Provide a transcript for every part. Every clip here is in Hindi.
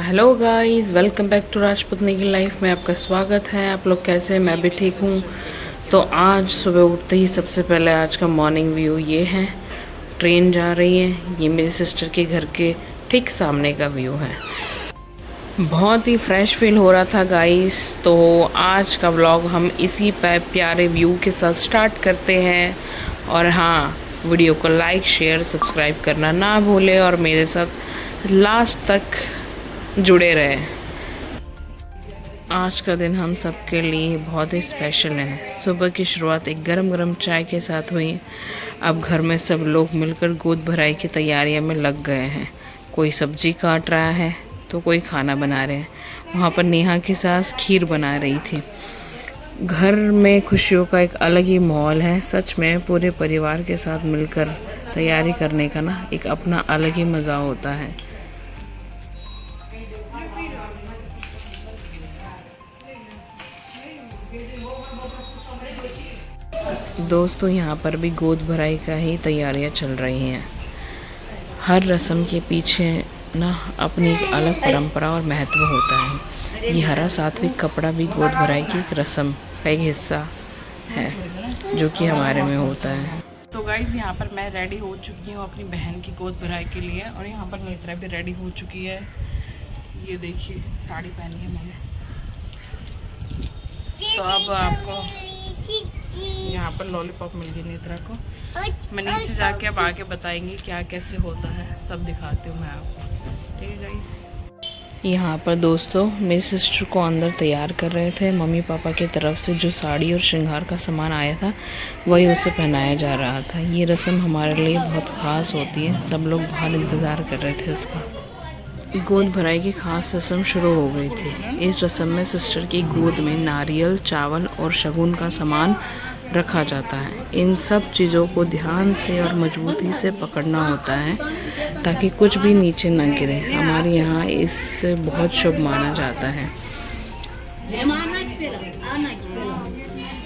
Hello guys, welcome back to Rajputni की लाइफ में आपका स्वागत है। आप लोग कैसे हैं? मैं भी ठीक हूँ। तो आज सुबह उठते ही सबसे पहले आज का मॉर्निंग व्यू ये है। ट्रेन जा रही है। ये मेरी सिस्टर के घर के ठीक सामने का व्यू है। बहुत ही फ्रेश फील हो रहा था गाइस। तो आज का व्लॉग हम इसी प्यारे व्यू के साथ स्टार्ट करते हैं। और हाँ, वीडियो को लाइक शेयर सब्सक्राइब करना ना भूलें और मेरे साथ लास्ट तक जुड़े रहे। आज का दिन हम सबके लिए बहुत ही स्पेशल है। सुबह की शुरुआत एक गरम गरम चाय के साथ हुई। अब घर में सब लोग मिलकर गोद भराई की तैयारियों में लग गए हैं। कोई सब्जी काट रहा है तो कोई खाना बना रहे हैं। वहाँ पर नेहा की सास खीर बना रही थी। घर में खुशियों का एक अलग ही माहौल है। सच में पूरे परिवार के साथ मिलकर तैयारी करने का ना एक अपना अलग ही मज़ा होता है। दोस्तों, यहाँ पर भी गोद भराई का ही तैयारियाँ चल रही हैं। हर रस्म के पीछे ना अपनी एक अलग परंपरा और महत्व होता है। ये हरा सात्विक कपड़ा भी गोद भराई की एक रस्म का एक हिस्सा है जो कि हमारे में होता है। तो गाइस, यहाँ पर मैं रेडी हो चुकी हूँ अपनी बहन की गोद भराई के लिए। और यहाँ पर नेत्रा भी रेडी हो चुकी है। ये देखिए, साड़ी पहनी है मैंने। तो अब आपको यहाँ पर लॉलीपॉप मिल गई नेत्रा को। मैं नीचे जाके अब आगे बताएंगी क्या कैसे होता है, सब दिखाती हूँ मैं आपको। ठीक है गाइस। यहाँ पर दोस्तों मेरी सिस्टर को अंदर तैयार कर रहे थे। मम्मी पापा की तरफ से जो साड़ी और श्रृंगार का सामान आया था वही उसे पहनाया जा रहा था। ये रस्म हमारे लिए बहुत ख़ास होती है। सब लोग बहुत इंतज़ार कर रहे थे उसका। गोद भराई की खास रस्म शुरू हो गई थी। इस रस्म में सिस्टर की गोद में नारियल, चावल और शगुन का सामान रखा जाता है। इन सब चीज़ों को ध्यान से और मजबूती से पकड़ना होता है ताकि कुछ भी नीचे न गिरे। हमारे यहाँ इससे बहुत शुभ माना जाता है।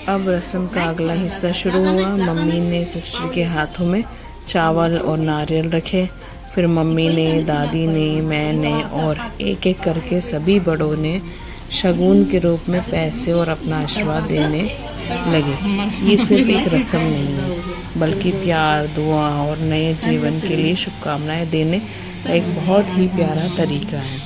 अब रस्म का अगला हिस्सा शुरू हुआ। मम्मी ने सिस्टर के हाथों में चावल और नारियल रखे। फिर मम्मी ने, दादी ने, मैंने और एक एक करके सभी बड़ों ने शगुन के रूप में पैसे और अपना आशीर्वाद देने लगे। ये सिर्फ एक रस्म नहीं है बल्कि प्यार, दुआ और नए जीवन के लिए शुभकामनाएं देने का एक बहुत ही प्यारा तरीका है।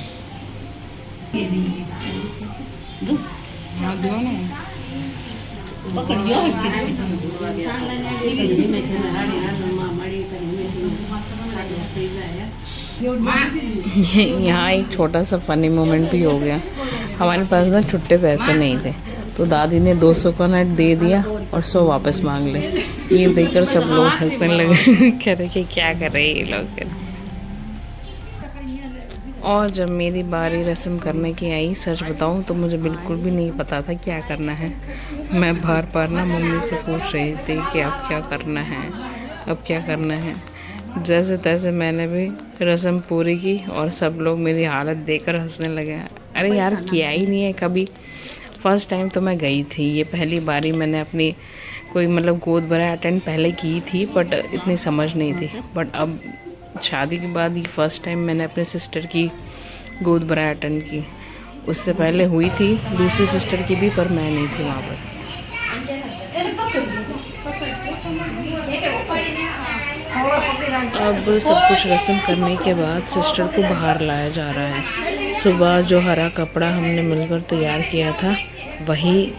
यहाँ एक छोटा सा फनी मोमेंट भी हो गया। हमारे पास ना छुट्टे पैसे नहीं थे तो दादी ने 200 का नोट दे दिया और 100 वापस मांग ले। ये देखकर सब लोग हंसने लगे। कह रहे कि क्या कर रहे हैं ये लोग। और जब मेरी बारी रस्म करने की आई, सच बताऊं तो मुझे बिल्कुल भी नहीं पता था क्या करना है। मैं बार बार ना मम्मी से पूछ रही थी कि अब क्या करना है, अब क्या करना है। जैसे तैसे मैंने भी रस्म पूरी की और सब लोग मेरी हालत देखकर हंसने लगे। अरे यार, किया ही नहीं है कभी। फर्स्ट टाइम तो मैं गई थी। ये पहली बारी मैंने अपनी कोई मतलब गोद भराई अटेंड पहले की थी बट इतनी समझ नहीं थी। बट अब शादी के बाद ये फर्स्ट टाइम मैंने अपने सिस्टर की गोद भराई अटेंड की। उससे पहले हुई थी दूसरी सिस्टर की भी, पर मैं नहीं थी वहाँ पर। अब सब कुछ रस्म करने के बाद सिस्टर को बाहर लाया जा रहा है। सुबह जो हरा कपड़ा हमने मिलकर तैयार किया था वही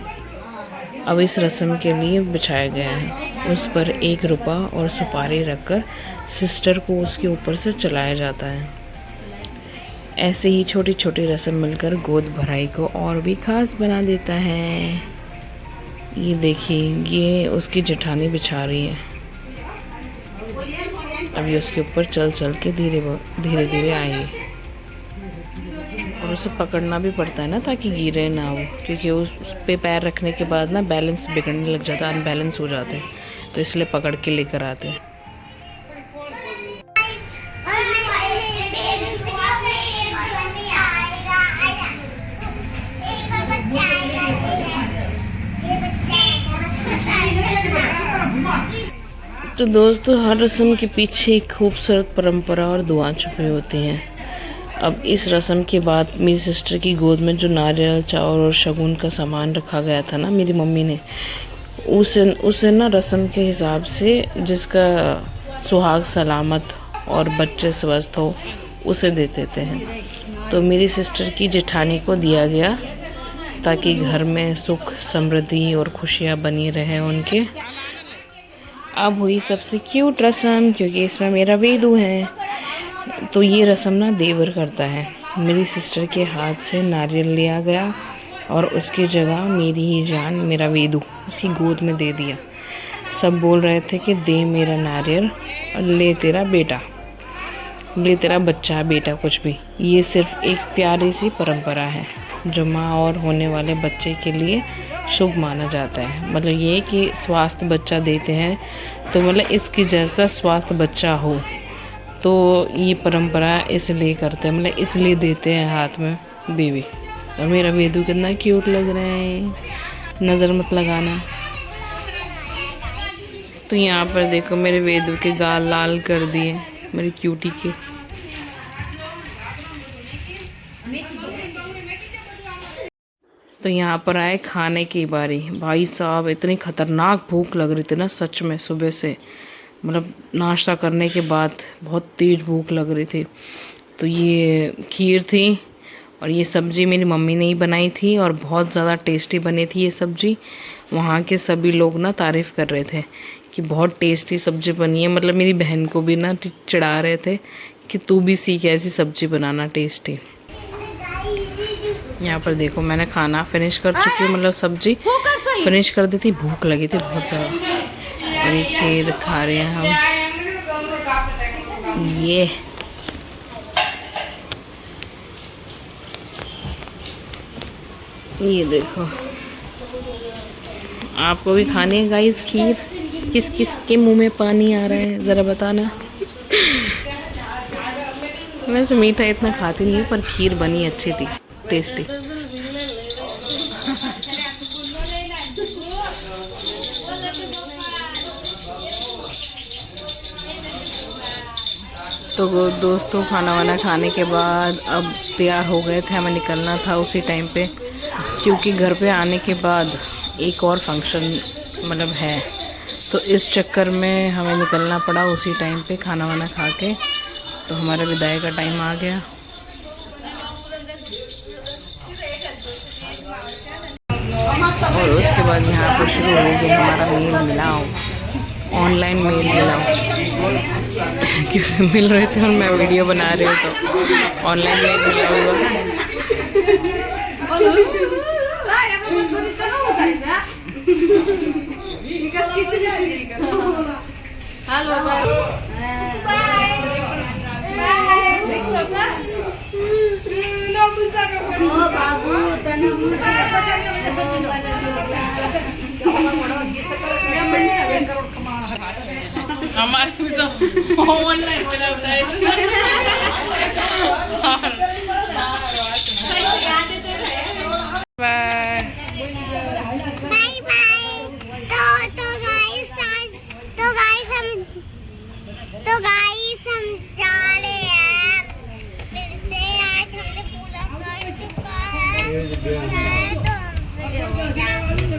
अब इस रस्म के लिए बिछाया गया है। उस पर 1 रुपया और सुपारी रखकर सिस्टर को उसके ऊपर से चलाया जाता है। ऐसे ही छोटी छोटी रस्म मिलकर गोद भराई को और भी खास बना देता है। ये देखिए, ये उसकी जेठानी बिछा रही है। अभी उसके ऊपर चल चल के धीरे धीरे आएंगे और उसे पकड़ना भी पड़ता है ना ताकि गिरे ना वो, क्योंकि उस पे पैर रखने के बाद ना बैलेंस बिगड़ने लग जाता है, अनबैलेंस हो जाते हैं, तो इसलिए पकड़ के लेकर आते हैं। तो दोस्तों, हर रस्म के पीछे एक खूबसूरत परंपरा और दुआ छुपी होती हैं। अब इस रस्म के बाद मेरी सिस्टर की गोद में जो नारियल, चावल और शगुन का सामान रखा गया था ना मेरी मम्मी ने, उसे ना रस्म के हिसाब से जिसका सुहाग सलामत और बच्चे स्वस्थ हो उसे दे देते हैं। तो मेरी सिस्टर की जेठानी को दिया गया ताकि घर में सुख समृद्धि और खुशियाँ बनी रहे उनके। अब हुई सबसे क्यूट रस्म, क्योंकि इसमें मेरा वेदू है। तो ये रस्म ना देवर करता है। मेरी सिस्टर के हाथ से नारियल लिया गया और उसकी जगह मेरी ही जान, मेरा वेदू, उसकी गोद में दे दिया। सब बोल रहे थे कि दे मेरा नारियल और ले तेरा बेटा, ले तेरा बच्चा बेटा, कुछ भी। ये सिर्फ एक प्यारी सी परंपरा है जो माँ और होने वाले बच्चे के लिए शुभ माना जाता है। मतलब ये कि स्वास्थ्य बच्चा देते हैं, तो मतलब इसकी जैसा स्वास्थ्य बच्चा हो, तो ये परंपरा इसलिए करते हैं, मतलब इसलिए देते हैं हाथ में बेबी। और मेरा वेदू कितना क्यूट लग रहा है, नज़र मत लगाना। तो यहाँ पर देखो मेरे वेदू के गाल लाल कर दिए मेरी क्यूटी के। तो यहाँ पर आए खाने की बारी। भाई साहब इतनी खतरनाक भूख लग रही थी ना सच में, सुबह से, मतलब नाश्ता करने के बाद बहुत तेज़ भूख लग रही थी। तो ये खीर थी और ये सब्ज़ी मेरी मम्मी ने ही बनाई थी और बहुत ज़्यादा टेस्टी बनी थी ये सब्ज़ी। वहाँ के सभी लोग ना तारीफ़ कर रहे थे कि बहुत टेस्टी सब्ज़ी बनी है। मतलब मेरी बहन को भी ना चिढ़ा रहे थे कि तू भी सीख ऐसी सब्ज़ी बनाना टेस्टी। यहाँ पर देखो मैंने खाना फिनिश कर चुकी हूँ, मतलब सब्जी फिनिश कर दी थी, भूख लगी थी बहुत ज़्यादा। और ये खीर खा रहे हैं हम। ये देखो, आपको भी खाने है गाइस खीर? किस किस के मुंह में पानी आ रहा है ज़रा बताना। वैसे मीठा इतना खाती नहीं हूँ, पर खीर बनी अच्छी थी, टेस्टी। तो दोस्तों खाना वाना खाने के बाद अब तैयार हो गए थे, हमें निकलना था उसी टाइम पे, क्योंकि घर पे आने के बाद एक और फंक्शन मतलब है, तो इस चक्कर में हमें निकलना पड़ा उसी टाइम पे खाना वाना खा के। तो हमारा विदाई का टाइम आ गया। और उसके बाद यहाँ पर शुरू हो गया हमारा मेल मिलाओ, ऑनलाइन मेल मिलाओ। क्योंकि मिल रहे थे और मैं वीडियो बना रही हूँ, तो ऑनलाइन मेल मिला हमारे भी तो ऑनलाइन मिला बताए। बाय तो गाइस हम जा रहे हैं फिर से। आज हमने पूरा कर चुका है, तो हम फिर से जाएंगे।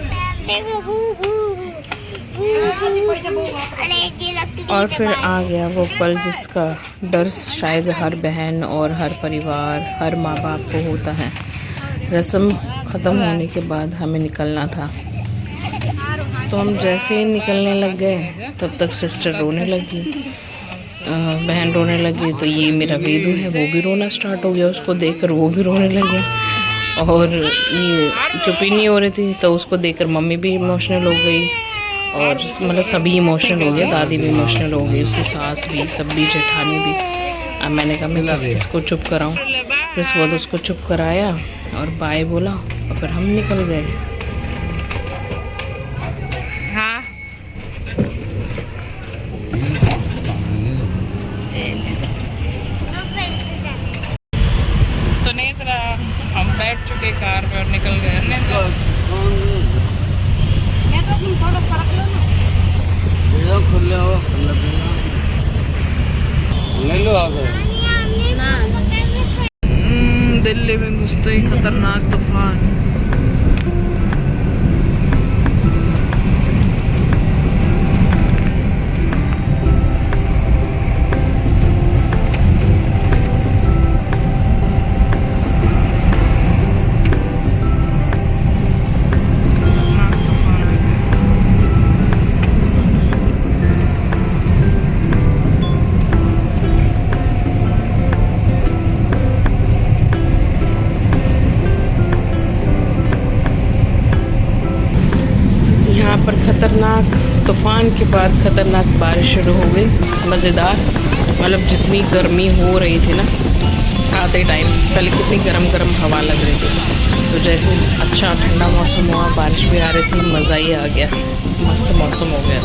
और फिर आ गया वो पल जिसका डर शायद हर बहन और हर परिवार, हर माँ बाप को होता है। रस्म ख़त्म होने के बाद हमें निकलना था, तो हम जैसे ही निकलने लग गए तब तक सिस्टर रोने लगी, बहन रोने लगी। तो ये मेरा वेदू है, वो भी रोना स्टार्ट हो गया, उसको देखकर वो भी रोने लगे। और ये चुप ही नहीं हो रही थी, तो उसको देखकर मम्मी भी इमोशनल हो गई, और मतलब सभी इमोशनल हो गए, दादी भी इमोशनल हो गई, उसकी सास भी, सब भी, जेठानी भी। अब मैंने कहा मैं किसको चुप कराऊँ, फिर उसके बाद उसको चुप कराया और बाय बोला और फिर हम निकल गए। हाँ तो नहीं तरह हम बैठ चुके कार में और निकल गए। थोड़ा फर्क लो ना, ले लो आप। दिल्ली में घुसते ही खतरनाक तूफान। यहाँ पर खतरनाक तूफान के बाद खतरनाक बारिश शुरू हो गई, मज़ेदार। मतलब जितनी गर्मी हो रही थी ना आते टाइम, पहले कितनी गरम हवा लग रही थी, तो जैसे अच्छा ठंडा मौसम हुआ, बारिश भी आ रही थी, मज़ा ही आ गया, मस्त मौसम हो गया।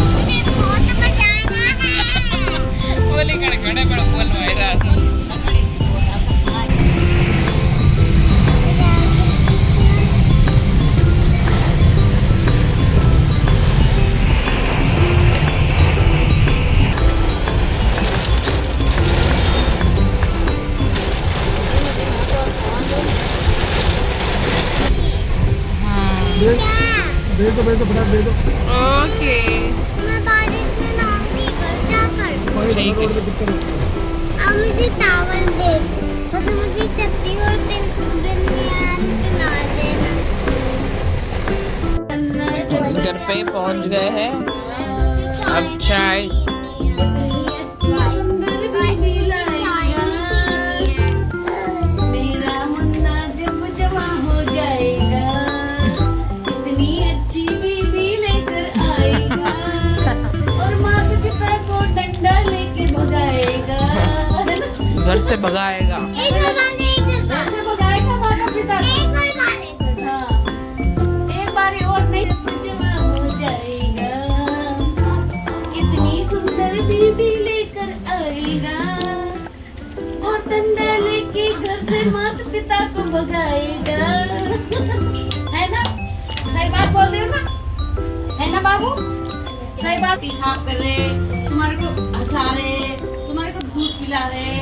ओके मैं बारिश में नहाऊंगी घर जाकर। ठीक है। अब मुझे टावल दे दो, तो मुझे छत्ती और दिन नहा देना। घर पे पहुंच गए हैं, अब चाय। मेरा मुन्ना जब जवां हो जाएगा, इतनी अच्छी बीवी लेकर आएगा, और माता पिता को डंडा लेके भगाएगा। घर से भगाएगा। एक और बार, एक और बार। ऐसे भगाएगा माता पिता को। एक और बार। हाँ, एक बारी और नहीं, जवां हो जाएगा, कितनी सुंदर बीवी लेकर आएगा, और डंडा लेके घर से माता पिता को भगाएगा। है ना, सही बात बोल रहे हो ना, है ना बाबू, सही बात। साफ कर रहे, तुम्हारे को हंसा रहे, तुम्हारे को दूध पिला रहे,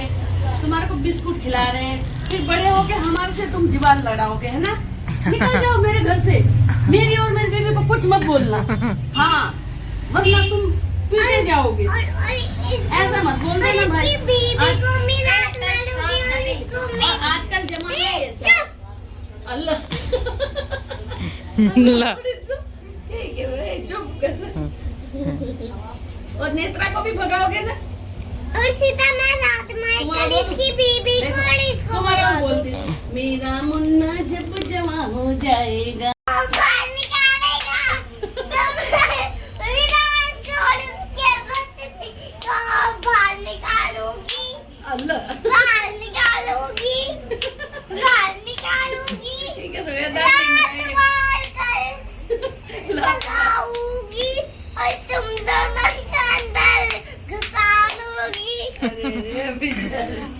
तुम्हारे को बिस्कुट खिला रहे, फिर बड़े होके हमारे से तुम जीवान लड़ाओगे, है ना। निकल जाओ मेरे घर से, मेरी और मेरी बेबी को कुछ मत बोलना। हाँ, वरना तुम पीटे जाओगे। ऐसा मत बोल देना भाई। आजकल जमाना है ऐसा। अल्लाह ला। ठीक है, चुप कर। और नेत्रा को भी भगाओगे ना। और सीता मैं रात में कर इसकी बीबी को और इसको तुम्हारा भगा बोलती हूँ, मेरा मुन्ना जब जवां हो जाएगा। बाहर निकालेगा तो मेरा इसको और इसके बच्चे को बाहर निकालूंगी, अल्लाह बाहर निकालूंगी, बाहर निकालूंगी, ठीक है, सुनिए रात मार कर लगाऊंगी और तुम दोनों के अंदर घुसा दूंगी।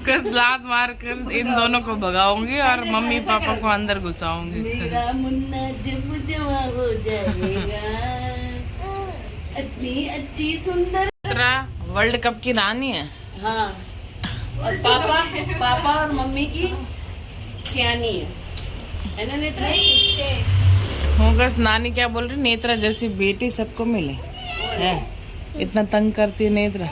कस लात मार कर इन दोनों को भगाऊंगी और मम्मी पापा को अंदर घुसाऊंगी। मेरा मुन्ना जब जवां हो जाएगा, इतनी अच्छी सुंदर। वर्ल्ड कप की रानी है। हाँ, और पापा और मम्मी की सियानी है ना नेत्रा। होगा नानी क्या बोल रही, नेत्रा जैसी बेटी सबको मिले है, इतना तंग करती है नेत्रा।